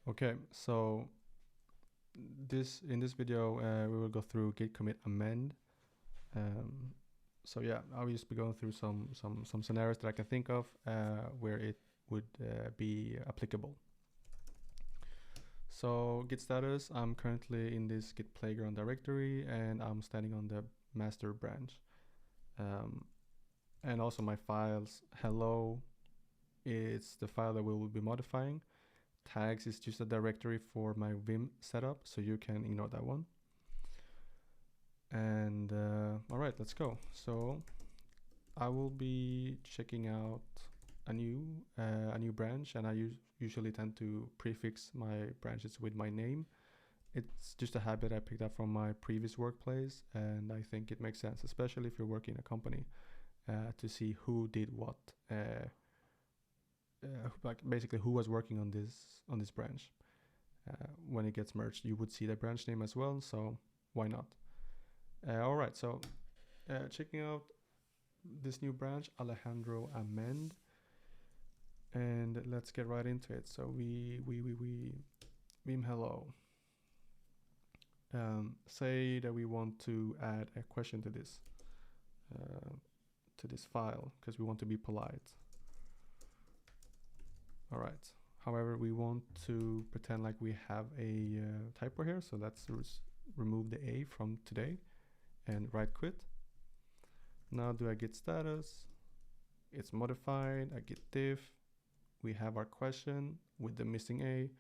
Okay, so in this video we will go through git commit amend. Um, so yeah, I'll just be going through some scenarios that I can think of where it would be applicable. So git status, I'm currently in this git playground directory and I'm standing on the master branch. And also my files, hello, it's the file that we will be modifying. Tags is just a directory for my Vim setup, so you can ignore that one. And all right, let's go. So I will be checking out a new branch, and I usually tend to prefix my branches with my name. It's just a habit I picked up from my previous workplace, and I think it makes sense, especially if you're working in a company, to see who did what, like basically who was working on this branch. When it gets merged, you would see the branch name as well, so why not? All right, so checking out this new branch, Alejandro Amend, and let's get right into it. So we Vim hello. Say that we want to add a question to this file because we want to be polite. All right. However, we want to pretend like we have a typo here, so let's remove the A from today and right quit. Now do a git status. It's modified. A git diff. We have our question with the missing A.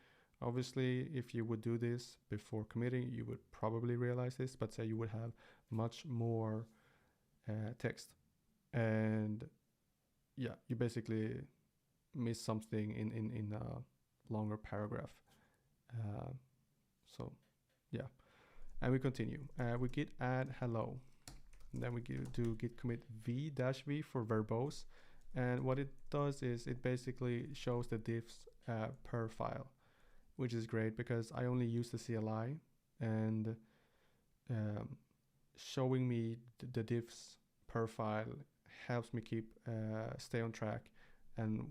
Obviously, if you would do this before committing, you would probably realize this, but say you would have much more text. And yeah, you basically miss something in a longer paragraph. So yeah, and we continue. We git add hello. And then we do git commit v-v for verbose. And what it does is it basically shows the diffs per file, which is great because I only use the CLI, and showing me the diffs per file helps me stay on track and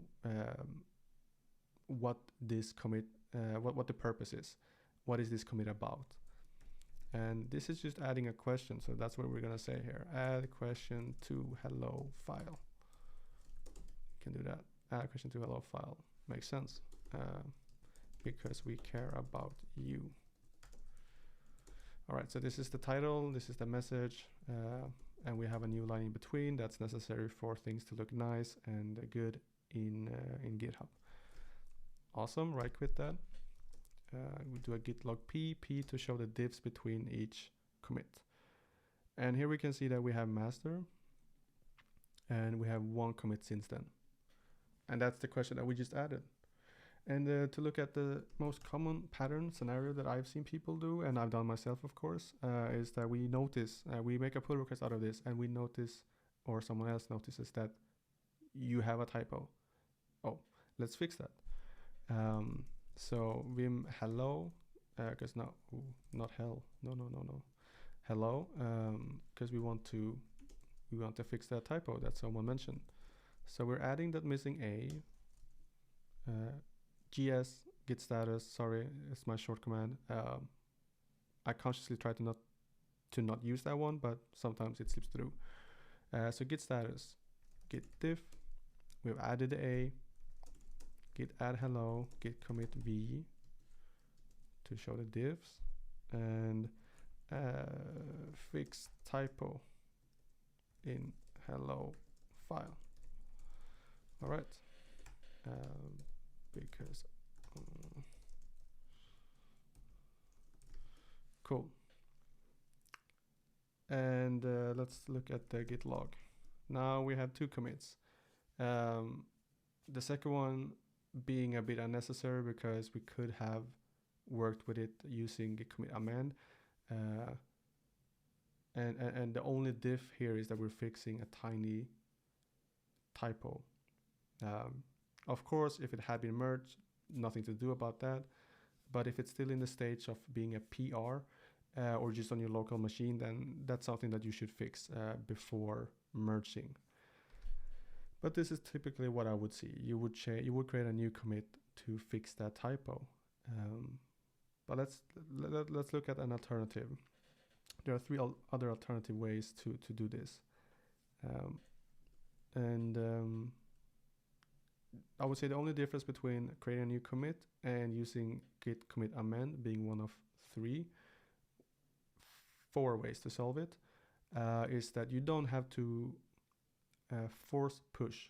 what this commit, what the purpose is. What is this commit about? And this is just adding a question, so that's what we're gonna say here. Add question to hello file. You can do that. Add question to hello file. Makes sense. Because we care about you. All right, so this is the title, this is the message, and we have a new line in between that's necessary for things to look nice and good in GitHub. Awesome, right quit that. We do a git log p to show the diffs between each commit. And here we can see that we have master, and we have one commit since then. And that's the question that we just added. And to look at the most common pattern scenario that I've seen people do, and I've done myself, of course, is that we notice, we make a pull request out of this, and we notice, or someone else notices that you have a typo. Oh, let's fix that. So vim hello, because not hell, no, hello, because we want to fix that typo that someone mentioned. So we're adding that missing A. GS git status, sorry, it's my short command. I consciously try to not use that one, but sometimes it slips through. So git status, git diff, we've added the A, git add hello, git commit v to show the diffs, and fix typo in hello file. All right. Because cool. And let's look at the git log. Now we have two commits. The second one being a bit unnecessary because we could have worked with it using git commit amend. And the only diff here is that we're fixing a tiny typo. Of course, if it had been merged, nothing to do about that. But if it's still in the stage of being a PR or just on your local machine, then that's something that you should fix before merging. But this is typically what I would see. You would create a new commit to fix that typo. But let's look at an alternative. There are three other alternative ways to do this. And I would say the only difference between creating a new commit and using git commit amend being one of four ways to solve it is that you don't have to force push,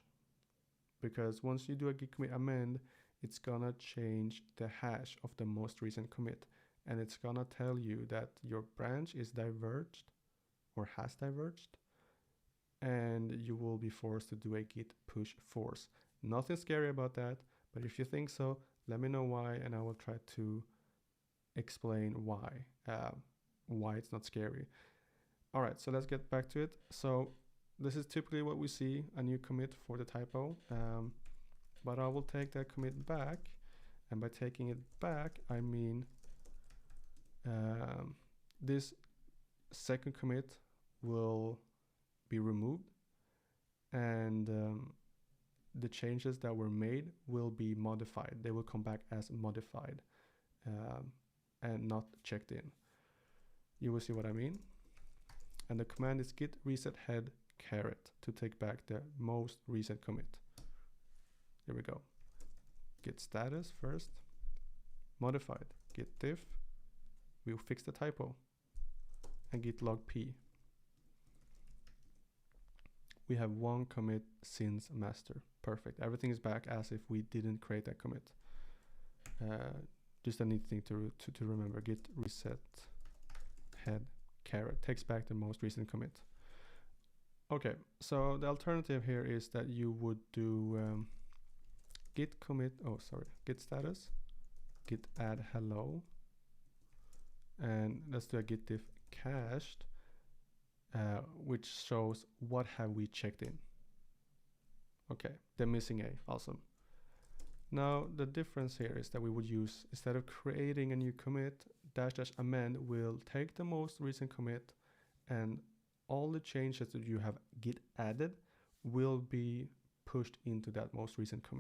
because once you do a git commit amend, it's gonna change the hash of the most recent commit, and it's gonna tell you that your branch is diverged or has diverged, and you will be forced to do a git push force. Nothing scary about that, but if you think so, let me know why, and I will try to explain why it's not scary. All right, so let's get back to it. So this is typically what we see, a new commit for the typo, but I will take that commit back, and by taking it back, I mean this second commit will be removed, and the changes that were made will be modified. They will come back as modified and not checked in. You will see what I mean. And the command is git reset head caret to take back the most recent commit. Here we go. Git status first, modified, git diff, we'll fix the typo, and git log p. We have one commit since master. Perfect. Everything is back as if we didn't create that commit. Just a neat thing to remember. Git reset head caret takes back the most recent commit. Okay, so the alternative here is that you would do git commit, git status, git add hello, and let's do a git diff cached, which shows what have we checked in. Okay, the missing a, awesome. Now the difference here is that we would use, instead of creating a new commit, -- amend will take the most recent commit, and all the changes that you have git added will be pushed into that most recent commit.